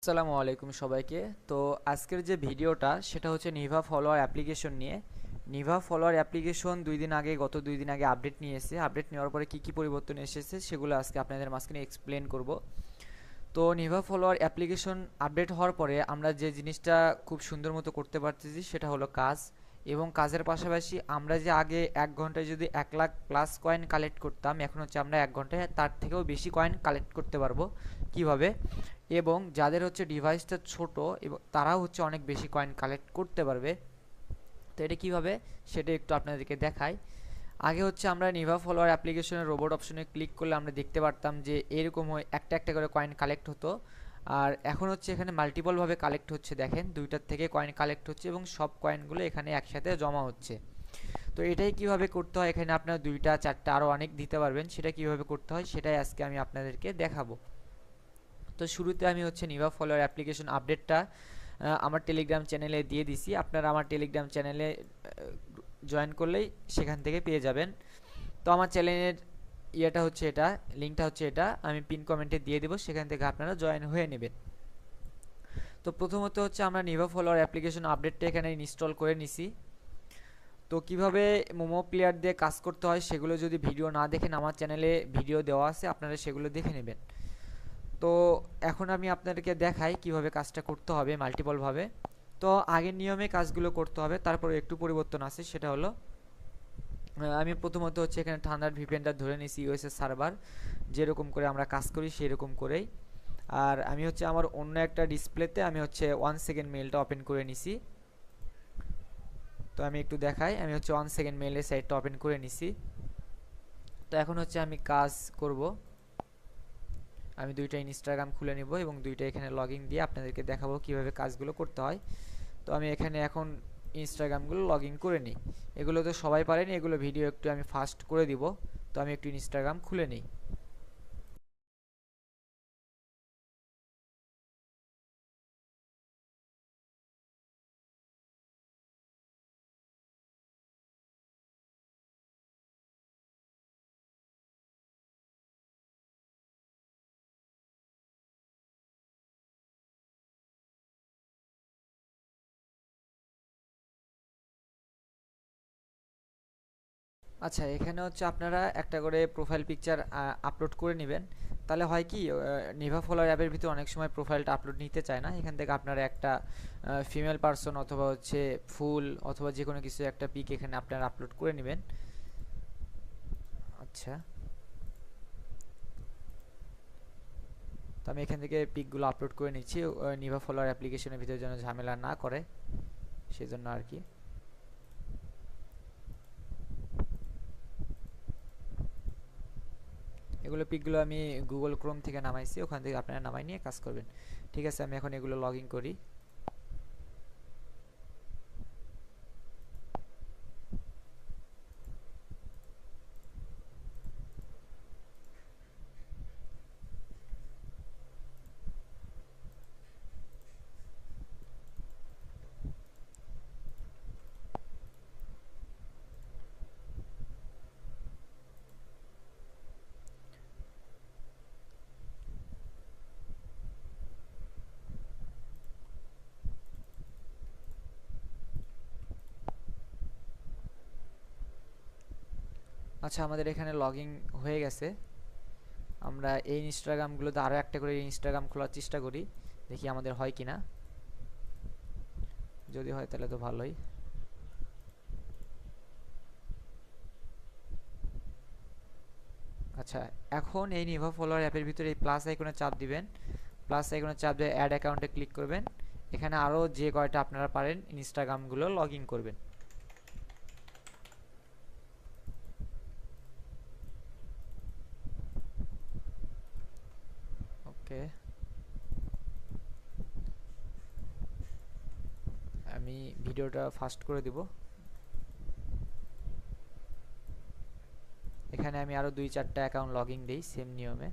আসসালামু আলাইকুম সবাইকে। তো আজকের যে ভিডিওটা সেটা হচ্ছে নিভা ফলোয়ার অ্যাপ্লিকেশন নিয়ে। নিভা ফলোয়ার অ্যাপ্লিকেশন গত 2 দিন আগে আপডেট নিয়েছে। আপডেট নেওয়ার পরে কি কি পরিবর্তন এসেছে সেগুলো আজকে আপনাদের মাঝখানে এক্সপ্লেন করব। তো নিভা ফলোয়ার অ্যাপ্লিকেশন আপডেট হওয়ার পরে আমরা যে জিনিসটা খুব সুন্দর মতো করতে পারতেছি সেটা হলো কাজ। এবং কাজের পাশাপাশি আমরা যে আগে 1 ঘন্টায় যদি 1 লাখ প্লাস কয়েন কালেক্ট করতাম, এখন হচ্ছে আমরা 1 ঘন্টায় তার থেকেও বেশি কয়েন কালেক্ট করতে পারবো। কিভাবে? এবং যাদের হচ্ছে ডিভাইসটা ছোট এবং তারাও হচ্ছে অনেক বেশি কয়েন কালেক্ট করতে পারবে। তো এটা কীভাবে সেটা একটু আপনাদেরকে দেখাই। আগে হচ্ছে আমরা নিভা ফলোয়ার অ্যাপ্লিকেশনের রোবট অপশনে ক্লিক করলে আমরা দেখতে পারতাম যে এরকম একটা একটা করে কয়েন কালেক্ট হতো। আর এখন হচ্ছে এখানে মাল্টিপলভাবে কালেক্ট হচ্ছে, দেখেন দুইটার থেকে কয়েন কালেক্ট হচ্ছে এবং সব কয়েনগুলো এখানে একসাথে জমা হচ্ছে। তো এটাই কিভাবে করতে হয়, এখানে আপনার 2টা 4টা আরও অনেক দিতে পারবেন, সেটা কিভাবে করতে হয় সেটাই আজকে আমি আপনাদেরকে দেখাবো। তো শুরুতে আমি হচ্ছে নিভা ফলোয়ার অ্যাপ্লিকেশন আপডেটটা আমার টেলিগ্রাম চ্যানেলে দিয়ে দিছি। আপনারা আমার টেলিগ্রাম চ্যানেলে জয়েন করলেই সেখান থেকে পেয়ে যাবেন। তো আমার চ্যানেলের ইয়েটা হচ্ছে এটা, লিঙ্কটা হচ্ছে এটা, আমি পিন কমেন্টে দিয়ে দেবো, সেখান থেকে আপনারা জয়েন হয়ে নেবেন। তো প্রথমত হচ্ছে আমরা নিভা ফলোয়ার অ্যাপ্লিকেশন আপডেটটা এখানে ইনস্টল করে নিছি। তো কিভাবে মোমো প্লেয়ার দিয়ে কাজ করতে হয় সেগুলো যদি ভিডিও না দেখেন, আমার চ্যানেলে ভিডিও দেওয়া আছে, আপনারা সেগুলো দেখে নেবেন। তো এখন আমি আপনাদেরকে দেখাই কিভাবে কাজটা করতে হবে মাল্টিপলভাবে। তো আগের নিয়মে কাজগুলো করতে হবে, তারপরে একটু পরিবর্তন আছে, সেটা হলো আমি প্রথমত হচ্ছে এখানে থান্ডার ভিপিএনটা ধরে নিছি, ইউএসএস সার্ভার যেরকম করে আমরা কাজ করি সেরকম করেই। আর আমি হচ্ছে আমার অন্য একটা ডিসপ্লেতে আমি হচ্ছে 1 সেকেন্ড মেইলটা ওপেন করে নিছি। তো আমি একটু দেখাই, আমি হচ্ছে 1 সেকেন্ড মেইলের সাইটটা ওপেন করে নিছি। তো এখন হচ্ছে আমি কাজ করব। আমি দুইটা ইনস্টাগ্রাম খুলে নিব এবং দুইটা এখানে লগ ইন দিয়ে আপনাদেরকে দেখাবো কিভাবে কাজগুলো করতে হয়। তো আমি এখানে এখন ইনস্টাগ্রামগুলো লগ ইন করে নিই। এগুলো তো সবাই পারেনি, এগুলো ভিডিও একটু আমি ফাস্ট করে দিব। তো আমি একটু ইনস্টাগ্রাম খুলে নিই। আচ্ছা, এখানে হচ্ছে আপনারা একটা করে প্রোফাইল পিকচার আপলোড করে নেবেন। তাহলে হয় কি, নিভা ফলোয়ার অ্যাপের ভিতরে অনেক সময় প্রোফাইলটা আপলোড নিতে চায় না। এখান থেকে আপনারা একটা ফিমেল পারসন অথবা হচ্ছে ফুল অথবা যে কোনো কিছু একটা পিক এখানে আপনারা আপলোড করে নেবেন। আচ্ছা, তো আমি এখান থেকে পিকগুলো আপলোড করে নিচ্ছি, নিভা ফলোয়ার অ্যাপ্লিকেশনের ভিতরে যেন ঝামেলা না করে সেজন্য আর কি। এগুলো পিকগুলো আমি গুগল ক্রোম থেকে নামাইছি, ওখান থেকে আপনারা নামাই নিয়ে কাজ করবেন। ঠিক আছে, আমি এখন এগুলো লগ ইন করি। আচ্ছা, আমাদের এখানে লগ ইন হয়ে গেছে। আমরা এই ইনস্টাগ্রামগুলোতে আরও একটা করে ইনস্টাগ্রাম খোলার চেষ্টা করি, দেখি আমাদের হয় কিনা। যদি হয় তাহলে তো ভালোই। আচ্ছা, এখন এই নিভা ফলোয়ার অ্যাপের ভিতরে এই প্লাস আইকনে চাপ দিবেন। প্লাস আইকনে চাপ দিয়ে অ্যাড অ্যাকাউন্টে ক্লিক করবেন। এখানে আরও যে কয়টা আপনারা পারেন ইনস্টাগ্রামগুলো লগ ইন করবেন। ওকে, আমি ভিডিওটা ফাস্ট করে দিব। এখানে আমি আরও 2-4টা অ্যাকাউন্ট লগ ইন দিই সেম নিয়মে।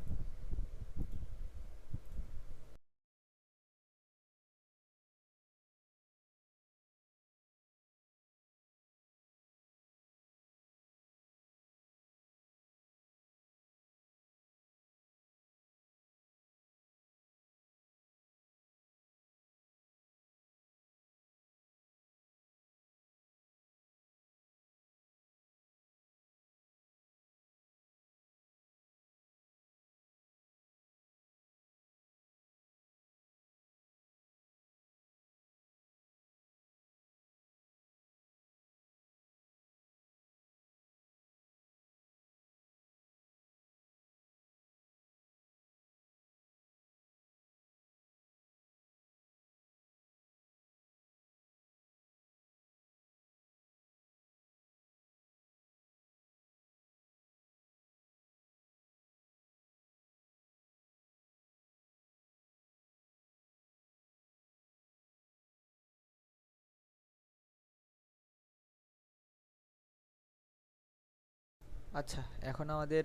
আচ্ছা, এখন আমাদের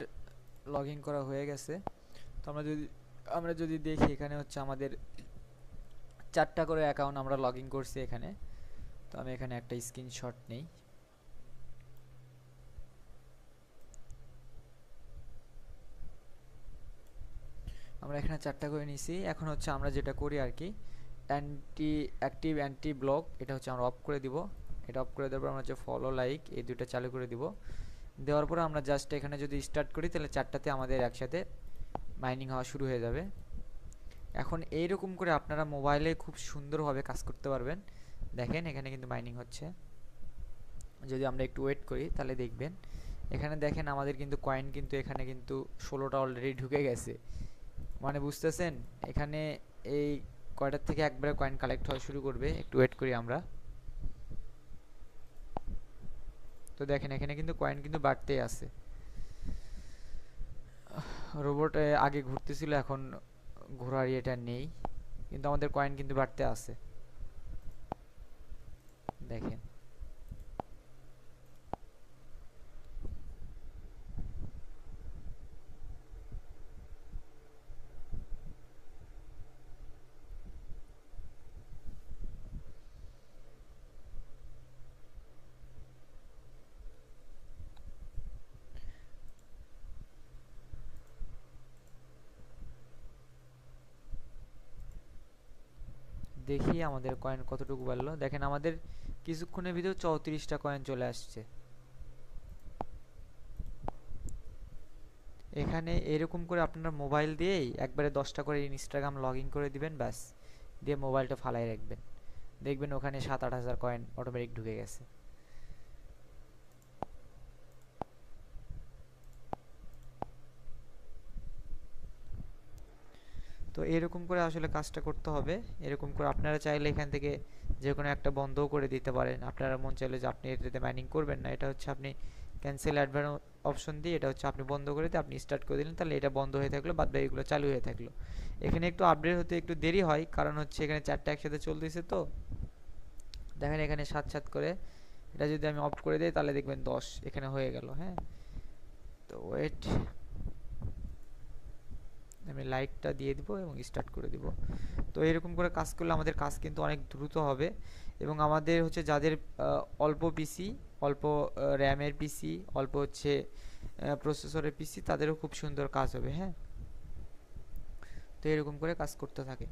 লগ ইন করা হয়ে গেছে। তো আমরা যদি দেখি, এখানে হচ্ছে আমাদের 4টা করে অ্যাকাউন্ট আমরা লগ ইন করছি এখানে। তো আমি এখানে একটা স্ক্রিনশট নেই। আমরা এখানে 4টা করে নিছি। এখন হচ্ছে আমরা যেটা করি আর কি, অ্যান্টি ব্লক এটা হচ্ছে আমরা অফ করে দিব। এটা অফ করে দেওয়ার পর আমরা হচ্ছে ফলো লাইক এই দুইটা চালু করে দিব। দেওয়ার পর আমরা জাস্ট এখানে যদি স্টার্ট করি, তাহলে 4টাতে আমাদের একসাথে মাইনিং হওয়া শুরু হয়ে যাবে। এখন এইরকম করে আপনারা মোবাইলে খুব সুন্দরভাবে কাজ করতে পারবেন। দেখেন এখানে কিন্তু মাইনিং হচ্ছে। যদি আমরা একটু ওয়েট করি তাহলে দেখবেন এখানে, দেখেন আমাদের কিন্তু কয়েন কিন্তু এখানে কিন্তু 16টা অলরেডি ঢুকে গেছে। মানে বুঝতেছেন, এখানে এই কয়টার থেকে একবারে কয়েন কালেক্ট হওয়া শুরু করবে। একটু ওয়েট করি আমরা। তো দেখেন এখানে কিন্তু কয়েন কিন্তু বাড়তেই আছে। রোবট আগে ঘুরতেছিল, এখন ঘোরার এটা নেই, কিন্তু আমাদের কয়েন কিন্তু বাড়তে আছে। দেখেন দেখি আমাদের কয়েন কতটুকু বাড়লো। দেখেন আমাদের কিছুক্ষণের ভিতর 34টা কয়েন চলে আসছে। এখানে এরকম করে আপনারা মোবাইল দিয়েই একবারে 10টা করে ইনস্টাগ্রাম লগ ইন করে দিবেন, ব্যাস, দিয়ে মোবাইলটা ফালাই রাখবেন। দেখবেন ওখানে 7-8 হাজার কয়েন অটোমেটিক ঢুকে গেছে। তো এরকম করে আসলে কাজটা করতে হবে। এরকম করে আপনারা চাইলে এখান থেকে যে কোনো একটা বন্ধও করে দিতে পারেন। আপনারা মন চাইলে যে আপনি এটাতে মাইনিং করবেন না, এটা হচ্ছে আপনি ক্যান্সেল অ্যাডভান্স অপশন দিয়ে এটা হচ্ছে আপনি বন্ধ করে দিয়ে আপনি স্টার্ট করে দিলেন, তাহলে এটা বন্ধ হয়ে থাকলো, বাদ বাকিগুলো চালু হয়ে থাকলো। এখানে একটু আপডেট হতে একটু দেরি হয়, কারণ হচ্ছে এখানে 4টা একসাথে চলতেছে। তো দেখেন এখানে সাত সাত করে, এটা যদি আমি অফ করে দিই তাহলে দেখবেন 10 এখানে হয়ে গেল। হ্যাঁ, তো ওয়েট, আমি লাইকটা দিয়ে দিব এবং স্টার্ট করে দিব। তো এরকম করে কাজ করলে আমাদের কাজ কিন্তু অনেক দ্রুত হবে। এবং আমাদের হচ্ছে যাদের অল্প পিসি, অল্প র্যামের পিসি, অল্প হচ্ছে প্রসেসরের পিসি, তাদেরও খুব সুন্দর কাজ হবে। হ্যাঁ, তো এরকম করে কাজ করতে থাকে।